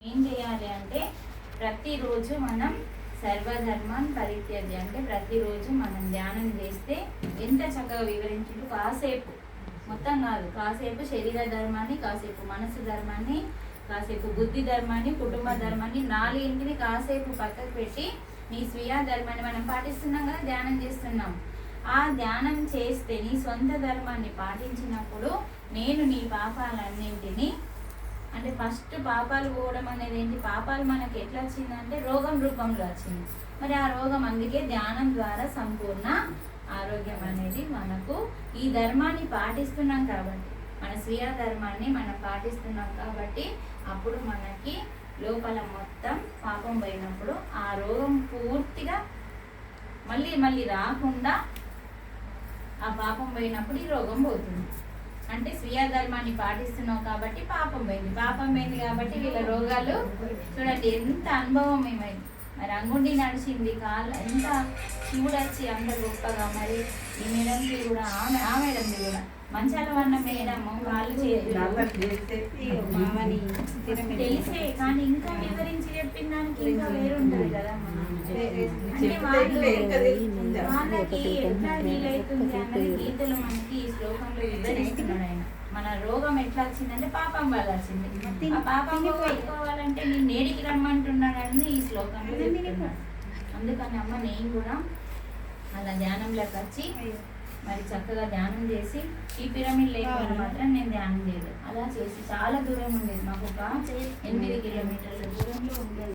ఏం చేయాలి అంటే ప్రతిరోజు మనం సర్వధర్మాన్ని పరిత్యజ్య అంటే ప్రతిరోజు మనం ధ్యానం చేస్తే ఎంత చక్కగా వివరించుంటూ కాసేపు మొత్తం కాదు, కాసేపు శరీర ధర్మాన్ని, కాసేపు మనసు ధర్మాన్ని, కాసేపు బుద్ధి ధర్మాన్ని, కుటుంబ ధర్మాన్ని, నాలుగింటిని కాసేపు పక్కకు పెట్టి నీ స్వీయ ధర్మాన్ని మనం పాటిస్తున్నాం కదా, ధ్యానం చేస్తున్నాం. ఆ ధ్యానం చేస్తే నీ సొంత ధర్మాన్ని పాటించినప్పుడు నేను నీ పాపాలన్నింటినీ అంటే ఫస్ట్ పాపాలు పోవడం అనేది ఏంటి, పాపాలు మనకి ఎట్లా వచ్చిందంటే రోగం రూపంలో వచ్చింది. మరి ఆ రోగం అందుకే ధ్యానం ద్వారా సంపూర్ణ ఆరోగ్యం అనేది మనకు ఈ ధర్మాన్ని పాటిస్తున్నాం కాబట్టి, మన స్వీయ ధర్మాన్ని మనం పాటిస్తున్నాం కాబట్టి అప్పుడు మనకి లోపల మొత్తం పాపం పోయినప్పుడు ఆ రోగం పూర్తిగా మళ్ళీ మళ్ళీ రాకుండా ఆ పాపం పోయినప్పుడు ఈ రోగం పోతుంది. అంటే స్వీయ ధర్మాన్ని పాటిస్తున్నావు కాబట్టి పాపం పోయింది, పాపం పోయింది కాబట్టి వీళ్ళ రోగాలు చూడండి ఎంత అనుభవం ఏమైంది. మరి అంగుండి నడిచింది కాళ్ళ ఎంత శివుడు వచ్చి అంత గొప్పగా, మరి ఈ మేడంకి కూడా ఆ మేడంది కూడా మంచాల వన్న మేడము కాళ్ళు తెలిసే కానీ ఇంకా వివరించి చెప్పిన దానికి ఇంకా వేరుంటది కదా. అంటే వాళ్ళకి ఎట్లా వీలైతుంది అన్నది గీతలు మనకి ఈ శ్లోకంలో వివరిస్తున్నాడు ఆయన. మన రోగం ఎట్లా వచ్చిందంటే పాపం వల్ల వచ్చింది. ఆ పాపం పోవాలంటే నేను నేడికి రమ్మంటున్నాడని ఈ శ్లోకంలో చెప్తున్నాడు. అందుకని అమ్మ నేను కూడా అలా ధ్యానంలోకి వచ్చి మరి చక్కగా ధ్యానం చేసి ఈ పిరమిడ్ లేకుండా మాత్రం నేను ధ్యానం చేయలేదు. అలా చేసి చాలా దూరం ఉండేది, మాకు ఒక 8 కిలోమీటర్ల దూరంలో ఉండేది.